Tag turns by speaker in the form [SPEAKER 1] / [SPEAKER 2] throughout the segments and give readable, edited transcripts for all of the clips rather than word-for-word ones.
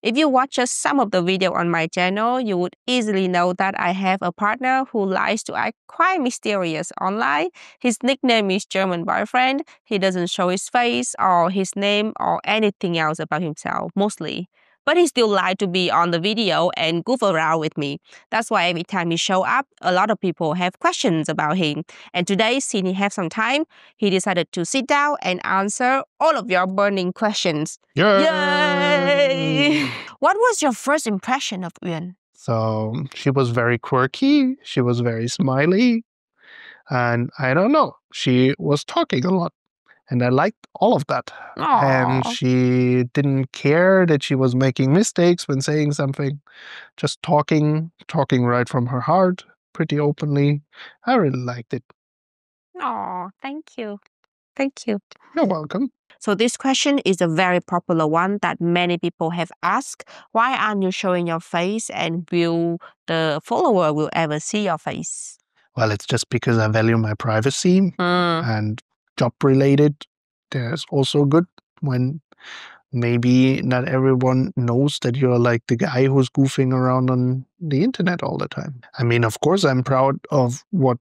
[SPEAKER 1] If you watch just some of the video on my channel, you would easily know that I have a partner who likes to act quite mysterious online. His nickname is German boyfriend. He doesn't show his face or his name or anything else about himself, mostly. But he still likes to be on the video and goof around with me. That's why every time he show up, a lot of people have questions about him. And today, since he have some time, he decided to sit down and answer all of your burning questions. Yay! What was your first impression of Uyen?
[SPEAKER 2] So she was very quirky. She was very smiley. And I don't know, she was talking a lot. And I liked all of that. And
[SPEAKER 1] Aww.
[SPEAKER 2] she didn't care that she was making mistakes when saying something. Just talking right from her heart, pretty openly. I really liked it.
[SPEAKER 1] Aww, thank you. Thank you.
[SPEAKER 2] You're welcome.
[SPEAKER 1] So this question is a very popular one that many people have asked. Why aren't you showing your face, and will the follower will ever see your face?
[SPEAKER 2] Well, it's just because I value my privacy and job related. There's also good when maybe not everyone knows that you're like the guy who's goofing around on the internet all the time. I mean, of course, I'm proud of what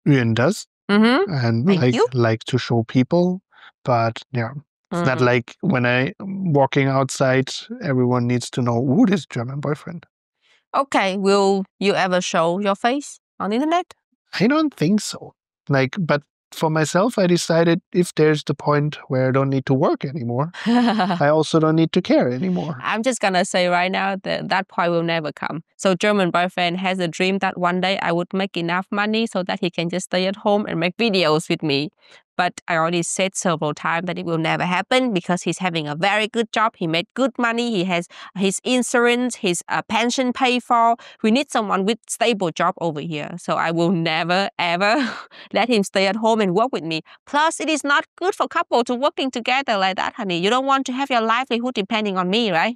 [SPEAKER 2] Uyen does and like to show people. But yeah, it's not like when I'm walking outside, everyone needs to know who this German boyfriend.
[SPEAKER 1] Okay, will you ever show your face on the internet?
[SPEAKER 2] I don't think so. But for myself, I decided if there's the point where I don't need to work anymore, I also don't need to care anymore.
[SPEAKER 1] I'm just gonna say right now that that point will never come. So German boyfriend has a dream that one day I would make enough money so that he can just stay at home and make videos with me. But I already said several times that it will never happen because he's having a very good job. He made good money. He has his insurance, his pension paid for. We need someone with stable job over here. So I will never, ever let him stay at home and work with me. Plus, it is not good for couple to working together like that, honey. You don't want to have your livelihood depending on me, right?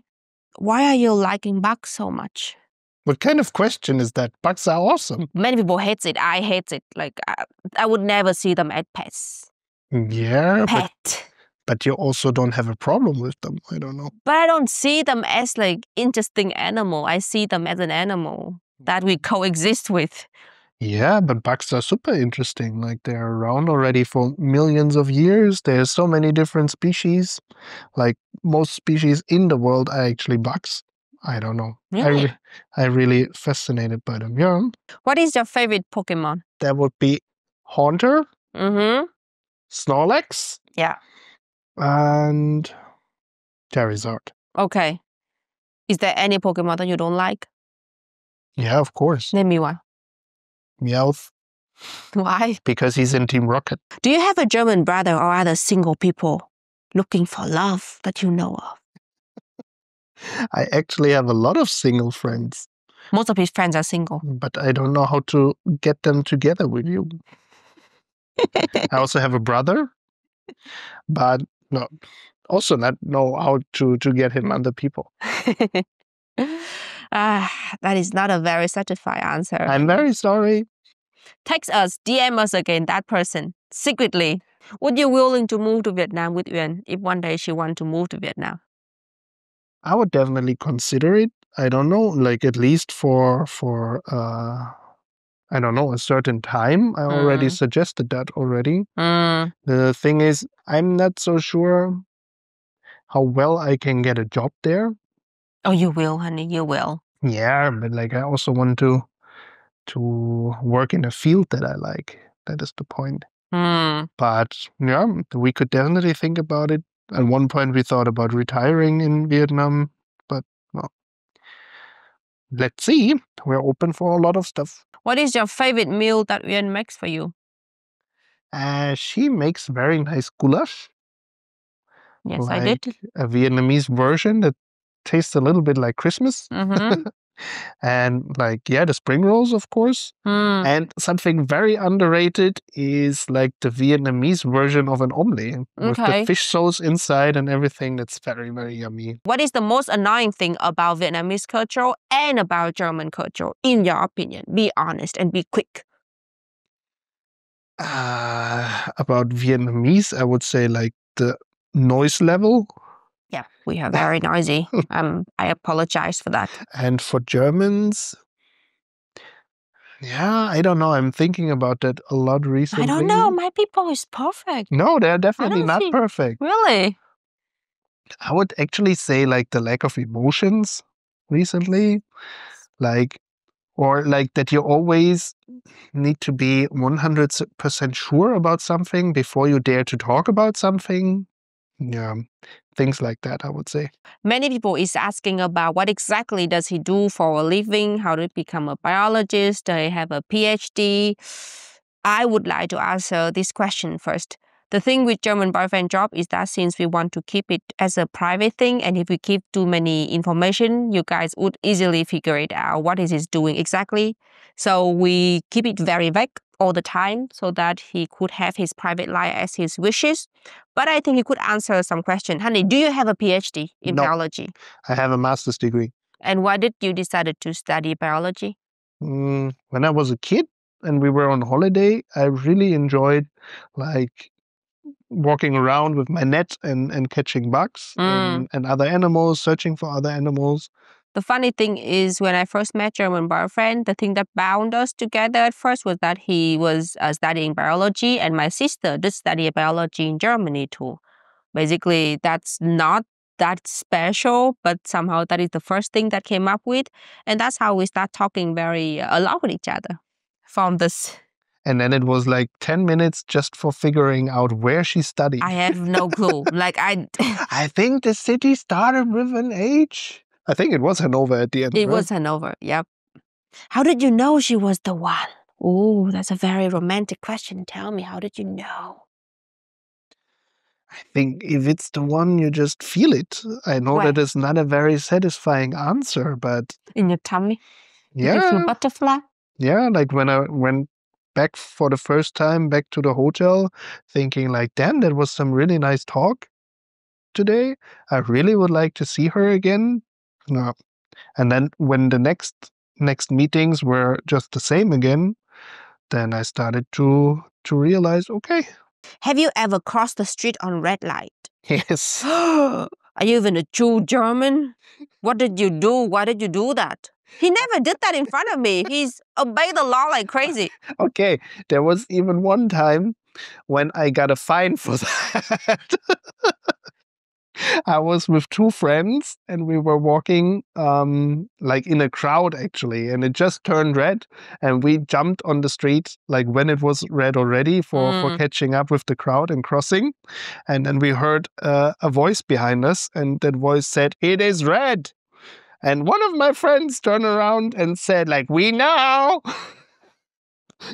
[SPEAKER 1] Why are you liking bugs so much?
[SPEAKER 2] What kind of question is that? Bugs are awesome.
[SPEAKER 1] Many people hate it. I hate it. Like, I would never see them as pets.
[SPEAKER 2] Yeah,
[SPEAKER 1] Pet.
[SPEAKER 2] but you also don't have a problem with them. I don't know.
[SPEAKER 1] But I don't see them as like interesting animal. I see them as an animal that we coexist with.
[SPEAKER 2] Yeah, but bugs are super interesting. Like they're around already for millions of years. There's so many different species. Like most species in the world are actually bugs. I don't know.
[SPEAKER 1] Really?
[SPEAKER 2] I'm really fascinated by them. Yeah.
[SPEAKER 1] What is your favorite Pokemon?
[SPEAKER 2] That would be Haunter,
[SPEAKER 1] Mm-hmm.
[SPEAKER 2] Snorlax,
[SPEAKER 1] Yeah.
[SPEAKER 2] and Charizard.
[SPEAKER 1] Okay. Is there any Pokemon that you don't like?
[SPEAKER 2] Yeah, of course.
[SPEAKER 1] Name me one.
[SPEAKER 2] Meowth.
[SPEAKER 1] Why?
[SPEAKER 2] Because he's in Team Rocket.
[SPEAKER 1] Do you have a German brother or other single people looking for love that you know of?
[SPEAKER 2] I actually have a lot of single friends.
[SPEAKER 1] Most of his friends are single.
[SPEAKER 2] But I don't know how to get them together with you. I also have a brother, but no, also not know how to get him under people.
[SPEAKER 1] That is not a very satisfying answer.
[SPEAKER 2] I'm very sorry.
[SPEAKER 1] Text us, DM us again, that person, secretly. Would you willing to move to Vietnam with Uyen if one day she want to move to Vietnam?
[SPEAKER 2] I would definitely consider it. I don't know, like at least for I don't know, a certain time. I already suggested that already. The thing is, I'm not so sure how well I can get a job there.
[SPEAKER 1] Oh, you will, honey, you will.
[SPEAKER 2] Yeah, but like I also want to work in a field that I like. That is the point. But yeah, we could definitely think about it. At one point we thought about retiring in Vietnam, but well, let's see. We're open for a lot of stuff.
[SPEAKER 1] What is your favorite meal that Uyen makes for you?
[SPEAKER 2] She makes very nice goulash.
[SPEAKER 1] Yes,
[SPEAKER 2] like
[SPEAKER 1] I did.
[SPEAKER 2] A Vietnamese version that tastes a little bit like Christmas. And like, yeah, the spring rolls, of course. And something very underrated is like the Vietnamese version of an omelette with the fish sauce inside and everything. That's very, very yummy.
[SPEAKER 1] What is the most annoying thing about Vietnamese culture and about German culture, in your opinion? Be honest and be quick.
[SPEAKER 2] About Vietnamese, I would say like the noise level.
[SPEAKER 1] Yeah, we are very noisy. I apologize for that.
[SPEAKER 2] And for Germans, yeah, I don't know. I'm thinking about that a lot recently.
[SPEAKER 1] I don't know. My people is perfect.
[SPEAKER 2] No, they're
[SPEAKER 1] I
[SPEAKER 2] definitely
[SPEAKER 1] don't
[SPEAKER 2] not
[SPEAKER 1] see.
[SPEAKER 2] perfect.
[SPEAKER 1] Really?
[SPEAKER 2] I would actually say like the lack of emotions recently, like, or like that you always need to be 100% sure about something before you dare to talk about something. Yeah, things like that, I would say.
[SPEAKER 1] Many people is asking about what exactly does he do for a living? How to become a biologist? Do he have a PhD? I would like to answer this question first. The thing with German boyfriend job is that since we want to keep it as a private thing, and if we keep too many information, you guys would easily figure it out what is he doing exactly. So we keep it very vague all the time so that he could have his private life as his wishes. But I think he could answer some question. Honey, do you have a PhD in
[SPEAKER 2] No.
[SPEAKER 1] biology?
[SPEAKER 2] I have a master's degree.
[SPEAKER 1] And why did you decide to study biology?
[SPEAKER 2] When I was a kid and we were on holiday, I really enjoyed like walking around with my net and catching bugs and other animals, searching for other animals.
[SPEAKER 1] The funny thing is, when I first met German boyfriend, the thing that bound us together at first was that he was studying biology, and my sister did study biology in Germany too. Basically, that's not that special, but somehow that is the first thing that came up with, and that's how we start talking very a lot with each other. From this,
[SPEAKER 2] And then it was like 10 minutes just for figuring out where she studied.
[SPEAKER 1] I have no clue.
[SPEAKER 2] I think the city started with an H. I think it was Hanover at the end.
[SPEAKER 1] It
[SPEAKER 2] right?
[SPEAKER 1] was Hanover, yep. How did you know she was the one? Oh, that's a very romantic question. Tell me, how did you know?
[SPEAKER 2] I think if it's the one, you just feel it. I know
[SPEAKER 1] Where?
[SPEAKER 2] that is not a very satisfying answer, but
[SPEAKER 1] In your tummy? Did you feel
[SPEAKER 2] yeah,
[SPEAKER 1] butterfly?
[SPEAKER 2] yeah, like when I went back for the first time back to the hotel, thinking like, damn, that was some really nice talk today. I really would like to see her again. No. And then when the next meetings were just the same again, then I started to realize, okay,
[SPEAKER 1] Have you ever crossed the street on red light?
[SPEAKER 2] yes.
[SPEAKER 1] Are you even a true German? What did you do? Why did you do that? He never did that in front of me. He's obeyed the law like crazy.
[SPEAKER 2] Okay, there was even one time when I got a fine for that. I was with two friends and we were walking like in a crowd actually, and it just turned red and we jumped on the street like when it was red already for catching up with the crowd and crossing. And then we heard a voice behind us, and that voice said, "It is red." And one of my friends turned around and said like, "We know."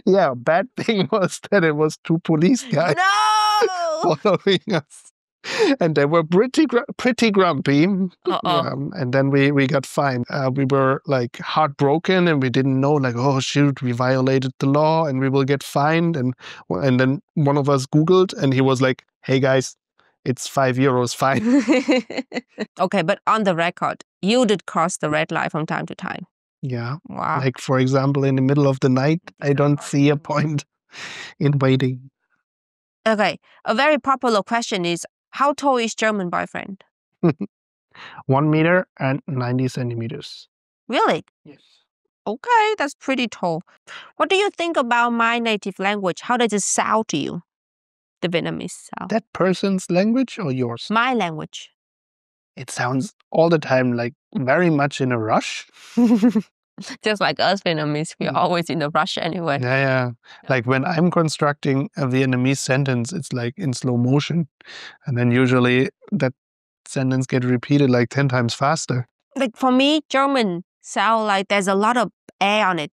[SPEAKER 2] Yeah, bad thing was that it was two police guys
[SPEAKER 1] No!
[SPEAKER 2] following us. And they were pretty grumpy.
[SPEAKER 1] Uh-oh.
[SPEAKER 2] And then we got fined. We were like heartbroken, and we didn't know like, oh shoot, we violated the law and we will get fined. And then one of us Googled, and he was like, "Hey guys, it's €5 fine."
[SPEAKER 1] Okay, but on the record, you did cross the red light from time to time.
[SPEAKER 2] Yeah.
[SPEAKER 1] Wow.
[SPEAKER 2] Like for example, in the middle of the night, I don't see a point in waiting.
[SPEAKER 1] Okay, a very popular question is, how tall is German boyfriend?
[SPEAKER 2] 1 meter and 90 centimeters.
[SPEAKER 1] Really?
[SPEAKER 2] Yes.
[SPEAKER 1] Okay, that's pretty tall. What do you think about my native language? How does it sound to you? The Vietnamese sound.
[SPEAKER 2] That person's language or yours?
[SPEAKER 1] My language.
[SPEAKER 2] It sounds all the time like very much in a rush.
[SPEAKER 1] Just like us Vietnamese, we're always in a rush anyway.
[SPEAKER 2] Yeah. Like when I'm constructing a Vietnamese sentence, it's like in slow motion. And then usually that sentence gets repeated like 10 times faster.
[SPEAKER 1] Like for me, German sound like there's a lot of air on it.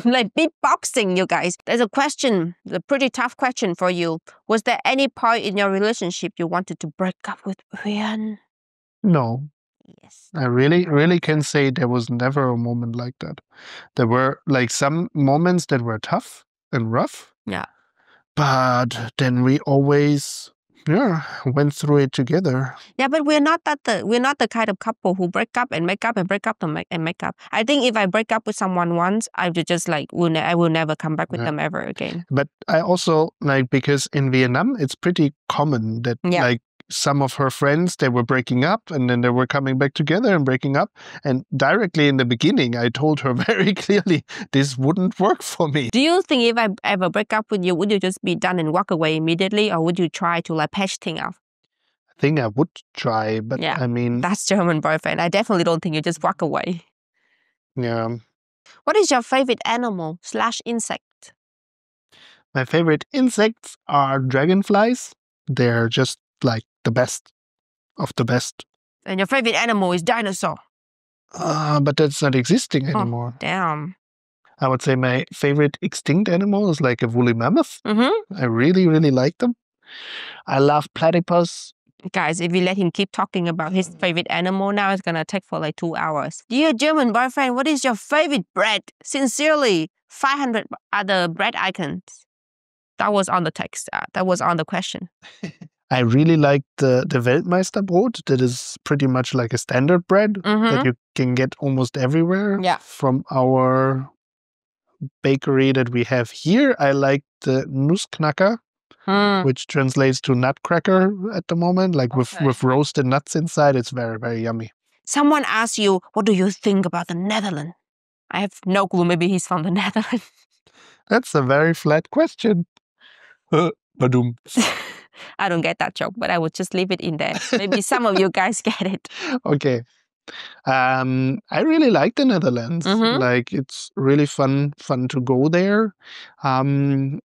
[SPEAKER 1] Like beatboxing, you guys. There's a question, a pretty tough question for you. Was there any point in your relationship you wanted to break up with Uyen?
[SPEAKER 2] No.
[SPEAKER 1] Yes.
[SPEAKER 2] I really can say there was never a moment like that. There were like some moments that were tough and rough.
[SPEAKER 1] Yeah.
[SPEAKER 2] But then we always Yeah, went through it together.
[SPEAKER 1] Yeah, but we're not the kind of couple who break up and make up and break up and make up. I think if I break up with someone once, I would just like I will never come back with
[SPEAKER 2] Yeah.
[SPEAKER 1] them ever again.
[SPEAKER 2] But I also like, because in Vietnam it's pretty common that
[SPEAKER 1] Yeah.
[SPEAKER 2] like some of her friends, they were breaking up and then they were coming back together and breaking up. And directly in the beginning, I told her very clearly, this wouldn't work for me.
[SPEAKER 1] Do you think if I ever break up with you, would you just be done and walk away immediately, or would you try to like patch things up?
[SPEAKER 2] I think I would try, but
[SPEAKER 1] Yeah,
[SPEAKER 2] I mean,
[SPEAKER 1] that's German boyfriend. I definitely don't think you just walk away.
[SPEAKER 2] yeah.
[SPEAKER 1] What is your favorite animal / insect?
[SPEAKER 2] My favorite insects are dragonflies. They're just like the best of the best.
[SPEAKER 1] And your favorite animal is dinosaur.
[SPEAKER 2] But that's not existing
[SPEAKER 1] Oh,
[SPEAKER 2] anymore.
[SPEAKER 1] damn.
[SPEAKER 2] I would say my favorite extinct animal is like a woolly mammoth.
[SPEAKER 1] Mm-hmm.
[SPEAKER 2] I really, really like them. I love platypus.
[SPEAKER 1] Guys, if we let him keep talking about his favorite animal now, it's gonna take for like 2 hours. Dear German boyfriend, what is your favorite bread? Sincerely, 500 other bread icons. That was on the text. That was on the question.
[SPEAKER 2] I really like the Weltmeisterbrot. That is pretty much like a standard bread that you can get almost everywhere.
[SPEAKER 1] Yeah.
[SPEAKER 2] From our bakery that we have here, I like the Nussknacker, which translates to nutcracker at the moment, like with roasted nuts inside. It's very, very yummy.
[SPEAKER 1] Someone asks you, what do you think about the Netherlands? I have no clue. Maybe he's from the Netherlands.
[SPEAKER 2] That's a very flat question. Badum.
[SPEAKER 1] I don't get that joke, but I would just leave it in there. Maybe some of you guys get it.
[SPEAKER 2] Okay. I really like the Netherlands. Like, it's really fun to go there. When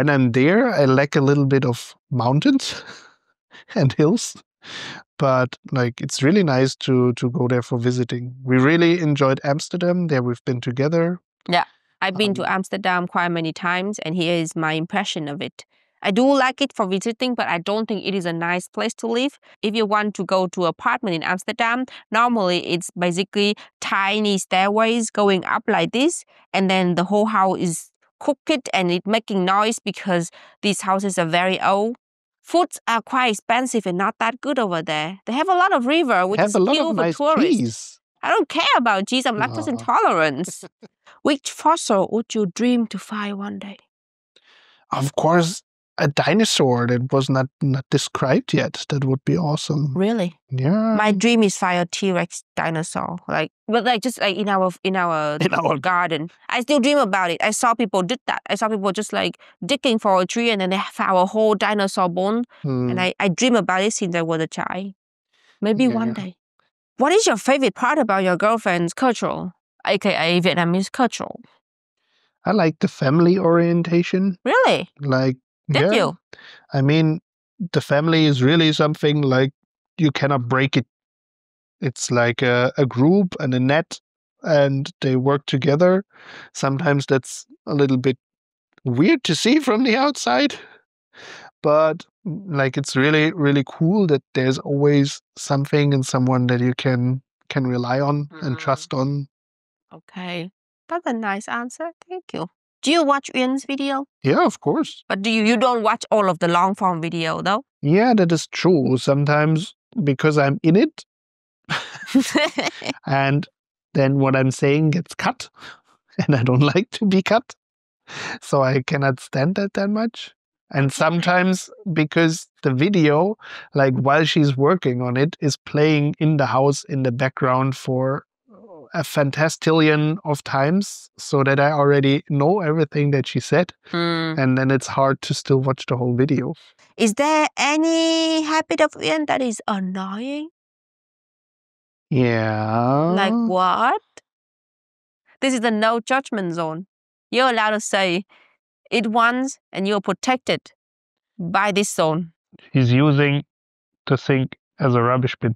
[SPEAKER 2] I'm there, I lack a little bit of mountains and hills, but like, it's really nice to go there for visiting. We really enjoyed Amsterdam. There we've been together.
[SPEAKER 1] Yeah, I've been to Amsterdam quite many times, and here is my impression of it. I do like it for visiting, but I don't think it is a nice place to live. If you want to go to an apartment in Amsterdam, normally it's basically tiny stairways going up like this, and then the whole house is crooked and it making noise because these houses are very old. Foods are quite expensive and not that good over there. They have a lot of river, which is
[SPEAKER 2] Have a lot
[SPEAKER 1] cute
[SPEAKER 2] of
[SPEAKER 1] for
[SPEAKER 2] nice
[SPEAKER 1] tourists.
[SPEAKER 2] cheese.
[SPEAKER 1] I don't care about cheese. I'm lactose intolerant. Which fossil would you dream to find one day?
[SPEAKER 2] Of course, a dinosaur that was not described yet. That would be awesome.
[SPEAKER 1] Really?
[SPEAKER 2] Yeah.
[SPEAKER 1] My dream is find a T-Rex dinosaur. Just like in our garden. I still dream about it. I saw people did that. I saw people just like digging for a tree and then they found a whole dinosaur bone. And I dream about it since I was a child. Maybe one day. What is your favorite part about your girlfriend's cultural, aka Vietnamese cultural?
[SPEAKER 2] I like the family orientation.
[SPEAKER 1] Really?
[SPEAKER 2] Like,
[SPEAKER 1] Did you?
[SPEAKER 2] I mean, the family is really something like you cannot break it. It's like a group and a net, and they work together. Sometimes that's a little bit weird to see from the outside, but like, it's really, really cool that there's always something and someone that you can rely on and trust on.
[SPEAKER 1] Okay. That's a nice answer. Thank you. Do you watch Uyen's video?
[SPEAKER 2] Yeah, of course.
[SPEAKER 1] But you don't watch all of the long form video though?
[SPEAKER 2] Yeah, that is true. Sometimes because I'm in it and then what I'm saying gets cut and I don't like to be cut. So I cannot stand that much. And sometimes because the video, like while she's working on it, is playing in the house in the background for a fantastillion of times, so that I already know everything that she said. And then it's hard to still watch the whole video.
[SPEAKER 1] Is there any habit of Uyen that is annoying?
[SPEAKER 2] Yeah.
[SPEAKER 1] Like what? This is the no judgment zone. You're allowed to say it once and you're protected by this zone.
[SPEAKER 2] He's using the sink as a rubbish bin.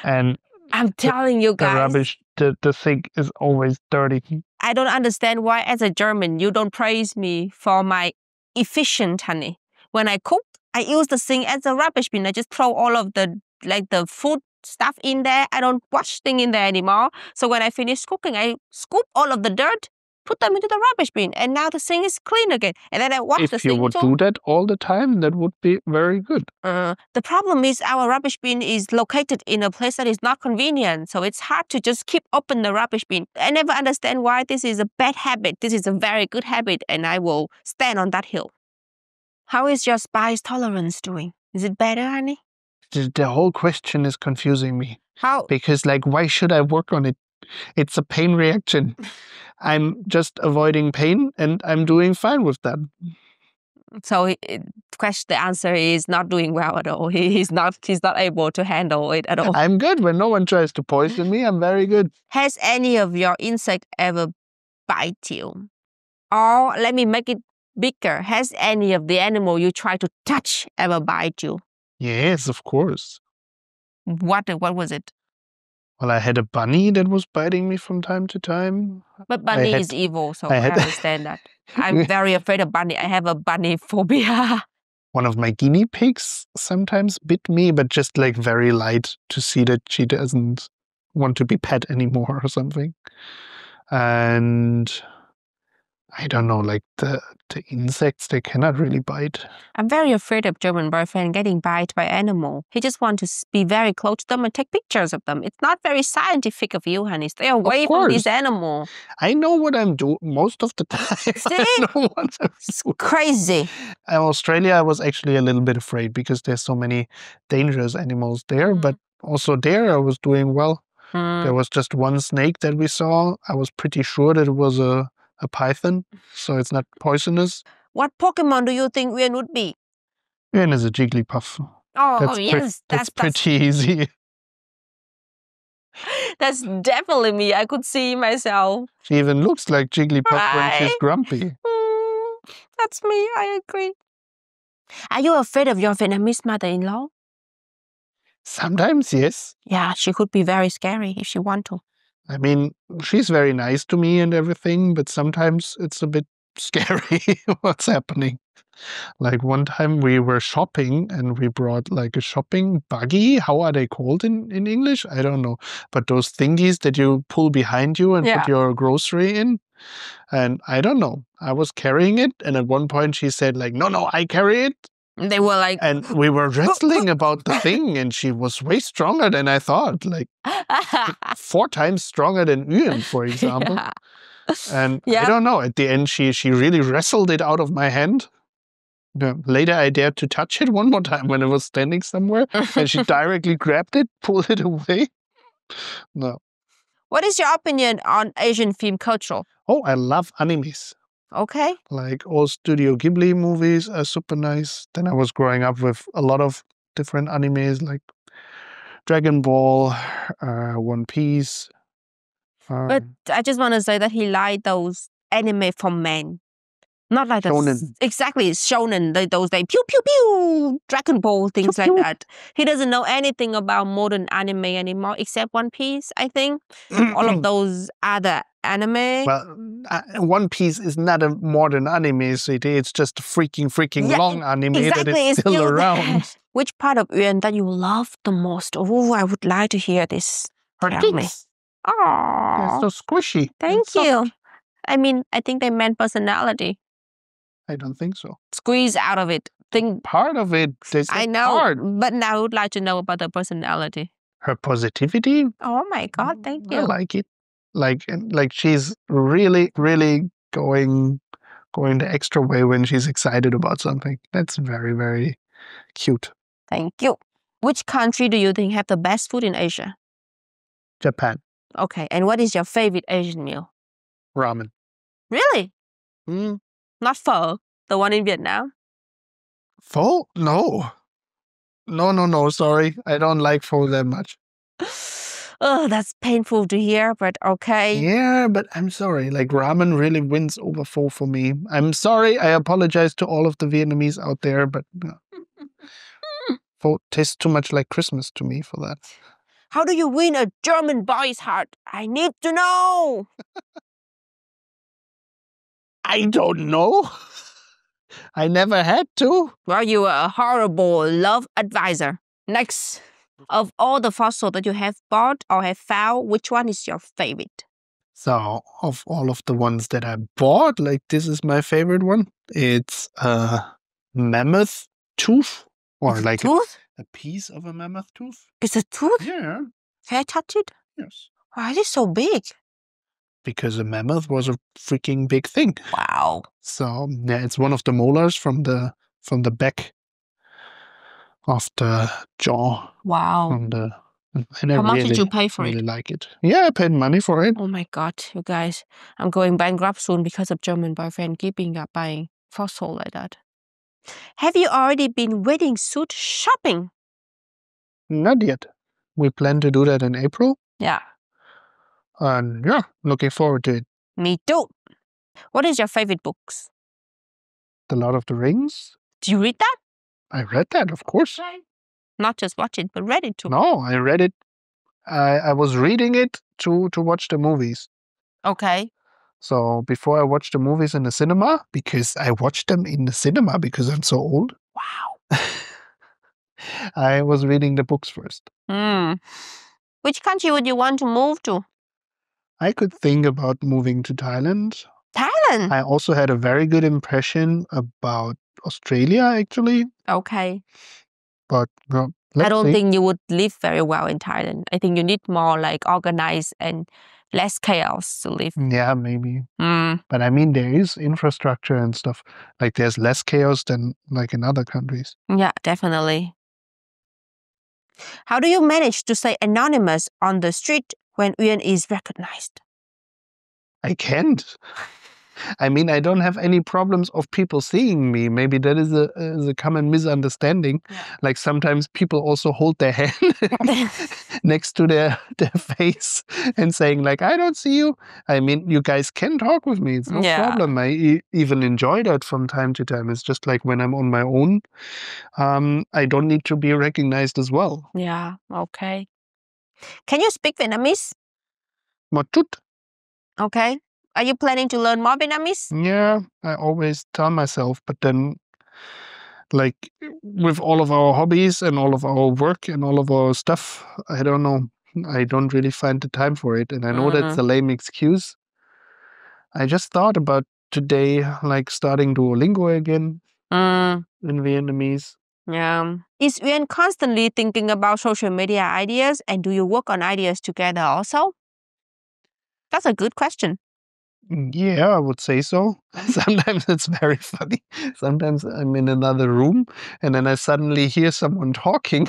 [SPEAKER 2] And
[SPEAKER 1] I'm telling you guys.
[SPEAKER 2] The rubbish, the sink is always dirty.
[SPEAKER 1] I don't understand why, as a German, you don't praise me for my efficient, honey. When I cook, I use the sink as a rubbish bin. I just throw all of the food stuff in there. I don't wash things in there anymore. So when I finish cooking, I scoop all of the dirt put them into the rubbish bin, and now the sink is clean again. And then I wash the
[SPEAKER 2] If you
[SPEAKER 1] sink
[SPEAKER 2] would
[SPEAKER 1] too.
[SPEAKER 2] do that all the time, that would be very good.
[SPEAKER 1] The problem is our rubbish bin is located in a place that is not convenient, so it's hard to just keep open the rubbish bin. I never understand why this is a bad habit. This is a very good habit, and I will stand on that hill. How is your spice tolerance doing? Is it better, honey?
[SPEAKER 2] The whole question is confusing me.
[SPEAKER 1] How?
[SPEAKER 2] Because, like, why should I work on it? It's a pain reaction. I'm just avoiding pain, and I'm doing fine with that.
[SPEAKER 1] So the answer is not doing well at all. He's not able to handle it at all.
[SPEAKER 2] I'm good. When no one tries to poison me, I'm very good.
[SPEAKER 1] Has any of your insect ever bite you? Or let me make it bigger. Has any of the animal you try to touch ever bite you?
[SPEAKER 2] Yes, of course.
[SPEAKER 1] What was it?
[SPEAKER 2] Well, I had a bunny that was biting me from time to time.
[SPEAKER 1] But bunny is evil, so I understand that. I'm very afraid of bunny. I have a bunny phobia.
[SPEAKER 2] One of my guinea pigs sometimes bit me, but just like very light to see that she doesn't want to be pet anymore or something. And I don't know, like the insects, they cannot really bite.
[SPEAKER 1] I'm very afraid of German boyfriend getting bite by animal. He just wants to be very close to them and take pictures of them. It's not very scientific of you, honey. Stay away from these animals.
[SPEAKER 2] I know what I'm doing most of the time.
[SPEAKER 1] See?
[SPEAKER 2] I know what I'm
[SPEAKER 1] it's crazy.
[SPEAKER 2] In Australia, I was actually a little bit afraid because there's so many dangerous animals there. But also there, I was doing well. There was just one snake that we saw. I was pretty sure that it was a python, so it's not poisonous.
[SPEAKER 1] What Pokemon do you think Uyen would be?
[SPEAKER 2] Uyen is a Jigglypuff.
[SPEAKER 1] Oh, yes.
[SPEAKER 2] That's pretty easy.
[SPEAKER 1] That's definitely me. I could see myself.
[SPEAKER 2] She even looks like Jigglypuff when she's grumpy.
[SPEAKER 1] That's me. I agree. Are you afraid of your Vietnamese mother-in-law?
[SPEAKER 2] Sometimes, yes.
[SPEAKER 1] Yeah, she could be very scary if she want to.
[SPEAKER 2] I mean, she's very nice to me and everything, but sometimes it's a bit scary what's happening. Like one time we were shopping and we brought like a shopping buggy. How are they called in English? I don't know. But those thingies that you pull behind you and put your grocery in. And I don't know. I was carrying it. And at one point she said like, no, I carry it.
[SPEAKER 1] They were like...
[SPEAKER 2] And we were wrestling about the thing. And she was way stronger than I thought. Like 4 times stronger than Uyen, for example.
[SPEAKER 1] Yeah.
[SPEAKER 2] And I don't know. At the end, she really wrestled it out of my hand. Later, I dared to touch it one more time when it was standing somewhere. And she directly grabbed it, pulled it away. No.
[SPEAKER 1] What is your opinion on Asian film culture?
[SPEAKER 2] Oh, I love animes.
[SPEAKER 1] Okay.
[SPEAKER 2] Like all Studio Ghibli movies are super nice. Then I was growing up with a lot of different animes like Dragon Ball, One Piece.
[SPEAKER 1] But I just want to say that he liked those anime for men. Not like
[SPEAKER 2] shonen.
[SPEAKER 1] Exactly, shonen. Those like pew pew pew, Dragon Ball, things like that. He doesn't know anything about modern anime anymore, except One Piece, I think. All of those other anime.
[SPEAKER 2] Well, One Piece is not a modern anime, so it's just a freaking long anime that is still around.
[SPEAKER 1] Which part of Uyen that you love the most? Oh, I would like to hear this.
[SPEAKER 2] Her tits.
[SPEAKER 1] Oh,
[SPEAKER 2] they're so squishy.
[SPEAKER 1] Thank you. I mean, I think they meant personality.
[SPEAKER 2] I don't think so.
[SPEAKER 1] Squeeze out of it.
[SPEAKER 2] Part of it.
[SPEAKER 1] I know, but now I would like to know about the personality.
[SPEAKER 2] Her positivity.
[SPEAKER 1] Oh my God, thank you.
[SPEAKER 2] I like it. Like she's really going the extra way when she's excited about something. That's very, very cute.
[SPEAKER 1] Thank you. Which country do you think have the best food in Asia?
[SPEAKER 2] Japan.
[SPEAKER 1] Okay, and what is your favorite Asian meal?
[SPEAKER 2] Ramen.
[SPEAKER 1] Really? Not pho, the one in Vietnam?
[SPEAKER 2] Pho? No. No, sorry. I don't like pho that much.
[SPEAKER 1] Oh, that's painful to hear, but okay.
[SPEAKER 2] Yeah, but I'm sorry. Like, ramen really wins over pho for me. I'm sorry. I apologize to all of the Vietnamese out there, but pho tastes too much like Christmas to me for that.
[SPEAKER 1] How do you win a German boy's heart? I need to know.
[SPEAKER 2] I don't know. I never had to.
[SPEAKER 1] Well, you are a horrible love advisor. Next, of all the fossils that you have bought or have found, which one is your favorite?
[SPEAKER 2] So, of all of the ones that I bought, like this is my favorite one. It's a mammoth tooth, or
[SPEAKER 1] It's a
[SPEAKER 2] like
[SPEAKER 1] tooth?
[SPEAKER 2] a piece of a mammoth tooth.
[SPEAKER 1] It's a tooth?
[SPEAKER 2] Yeah,
[SPEAKER 1] Can I touch it?
[SPEAKER 2] yes.
[SPEAKER 1] Why is it so big?
[SPEAKER 2] Because a mammoth was a freaking big thing.
[SPEAKER 1] Wow.
[SPEAKER 2] So yeah, it's one of the molars from the back of the jaw.
[SPEAKER 1] Wow.
[SPEAKER 2] And I
[SPEAKER 1] How much did you
[SPEAKER 2] really,
[SPEAKER 1] pay for
[SPEAKER 2] really
[SPEAKER 1] it?
[SPEAKER 2] like it. Yeah, I paid money for it.
[SPEAKER 1] Oh my God, you guys. I'm going bankrupt soon because of German boyfriend keeping up buying fossil like that. Have you already been wedding suit shopping?
[SPEAKER 2] Not yet. We plan to do that in April.
[SPEAKER 1] Yeah,
[SPEAKER 2] And yeah, looking forward to it.
[SPEAKER 1] me too. What is your favorite books?
[SPEAKER 2] The Lord of the Rings.
[SPEAKER 1] Do you read that?
[SPEAKER 2] I read that, of course.
[SPEAKER 1] Not just watch it, but read it too.
[SPEAKER 2] No, I read it. I was reading it to watch the movies.
[SPEAKER 1] Okay.
[SPEAKER 2] So before I watched the movies in the cinema, because I watched them in the cinema because I'm so old,
[SPEAKER 1] Wow.
[SPEAKER 2] I was reading the books first.
[SPEAKER 1] Which country would you want to move to?
[SPEAKER 2] I could think about moving to Thailand.
[SPEAKER 1] Thailand.
[SPEAKER 2] I also had a very good impression about Australia, actually.
[SPEAKER 1] Okay.
[SPEAKER 2] But well,
[SPEAKER 1] I
[SPEAKER 2] let's
[SPEAKER 1] don't
[SPEAKER 2] see.
[SPEAKER 1] think you would live very well in Thailand. I think you need more like organized and less chaos to live.
[SPEAKER 2] Yeah, maybe.
[SPEAKER 1] Mm.
[SPEAKER 2] But I mean, there is infrastructure and stuff. Like there's less chaos than like in other countries.
[SPEAKER 1] Yeah, definitely. How do you manage to stay anonymous on the street when Uyen is recognized?
[SPEAKER 2] I can't. I mean, I don't have any problems of people seeing me. Maybe that is a common misunderstanding.
[SPEAKER 1] Yeah.
[SPEAKER 2] Like sometimes people also hold their hand next to their face and saying like, I don't see you. I mean, you guys can talk with me. It's no
[SPEAKER 1] Yeah.
[SPEAKER 2] problem. I even enjoy that from time to time. It's just like when I'm on my own, I don't need to be recognized as well.
[SPEAKER 1] Yeah, okay. Can you speak Vietnamese?
[SPEAKER 2] Một chút.
[SPEAKER 1] Okay. Are you planning to learn more Vietnamese?
[SPEAKER 2] Yeah, I always tell myself, but then like with all of our hobbies and all of our work and all of our stuff, I don't know. I don't really find the time for it. And I know that's a lame excuse. I just thought about today, like starting Duolingo again in Vietnamese.
[SPEAKER 1] Yeah. Is Uyen constantly thinking about social media ideas and do you work on ideas together also? That's a good question.
[SPEAKER 2] Yeah, I would say so. Sometimes it's very funny. Sometimes I'm in another room and then I suddenly hear someone talking.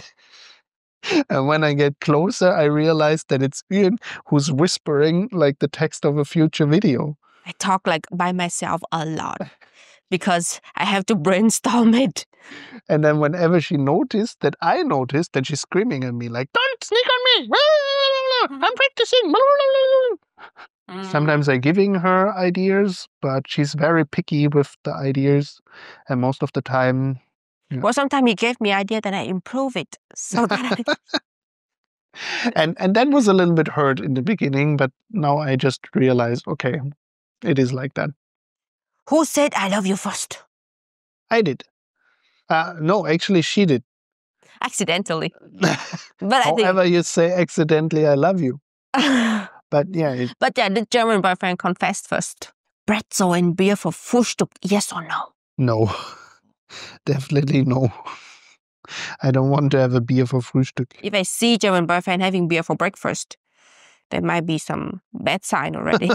[SPEAKER 2] And when I get closer, I realize that it's Uyen who's whispering like the text of a future video.
[SPEAKER 1] I talk like by myself a lot because I have to brainstorm it.
[SPEAKER 2] And then whenever she noticed that I noticed that she's screaming at me like, don't sneak on me! I'm practicing! Sometimes I'm giving her ideas, but she's very picky with the ideas. And most of the time... Yeah.
[SPEAKER 1] Well, sometimes he gave me idea that I improve it. So that
[SPEAKER 2] and that was a little bit hurt in the beginning, but now I just realized, okay, it is like that.
[SPEAKER 1] Who said I love you first?
[SPEAKER 2] I did. No, actually, she did.
[SPEAKER 1] Accidentally. But
[SPEAKER 2] However you say accidentally, I love you. But yeah.
[SPEAKER 1] But yeah, the German boyfriend confessed first. Pretzel and beer for Frühstück, yes or no?
[SPEAKER 2] No. Definitely no. I don't want to have a beer for Frühstück.
[SPEAKER 1] If I see German boyfriend having beer for breakfast, there might be some bad sign already.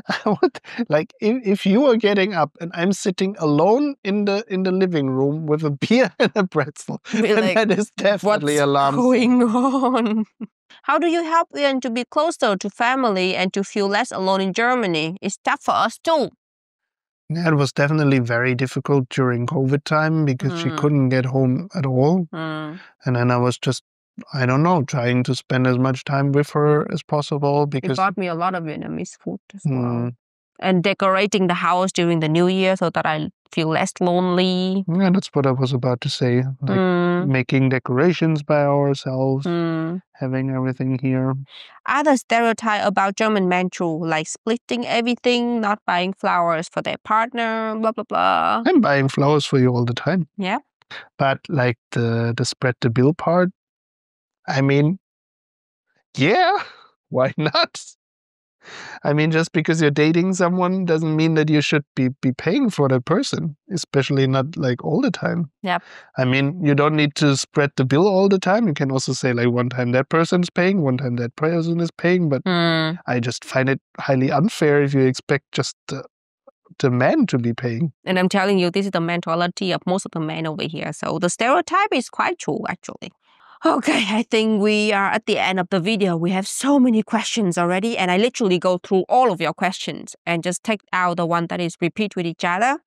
[SPEAKER 2] I would, like if you are getting up and I'm sitting alone in the living room with a beer and a pretzel, then
[SPEAKER 1] like,
[SPEAKER 2] that is definitely alarm.
[SPEAKER 1] What's going on? How do you help Uyen to be closer to family and to feel less alone in Germany? It's tough for us too.
[SPEAKER 2] Yeah, it was definitely very difficult during COVID time because she couldn't get home at all. And then I was just, I don't know, trying to spend as much time with her as possible because...
[SPEAKER 1] It bought me a lot of Vietnamese food as well. And decorating the house during the New Year so that I feel less lonely.
[SPEAKER 2] Yeah, that's what I was about to say. Like making decorations by ourselves, having everything here.
[SPEAKER 1] Other stereotype about German men too, like splitting everything, not buying flowers for their partner, blah, blah, blah.
[SPEAKER 2] I'm buying flowers for you all the time.
[SPEAKER 1] Yeah.
[SPEAKER 2] But like the spread the bill part, I mean, yeah, why not? I mean, just because you're dating someone doesn't mean that you should be paying for that person, especially not like all the time.
[SPEAKER 1] Yep.
[SPEAKER 2] I mean, you don't need to spread the bill all the time. You can also say like one time that person's paying, one time that person is paying. But I just find it highly unfair if you expect just the man to be paying.
[SPEAKER 1] And I'm telling you, this is the mentality of most of the men over here. So the stereotype is quite true, actually. Okay, I think we are at the end of the video. We have so many questions already, and I literally go through all of your questions and just take out the one that is repeat with each other.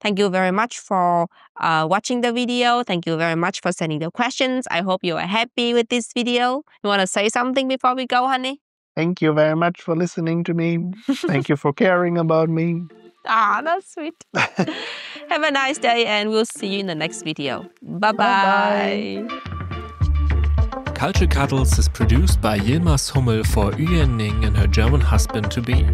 [SPEAKER 1] Thank you very much for watching the video. Thank you very much for sending the questions. I hope you are happy with this video. You want to say something before we go, honey?
[SPEAKER 2] Thank you very much for listening to me. Thank you for caring about me.
[SPEAKER 1] Ah, that's sweet. Have a nice day, and we'll see you in the next video. Bye-bye.
[SPEAKER 3] Culture Cuddles is produced by Yilmaz Hummel for Uyen Ninh and her German husband-to-be.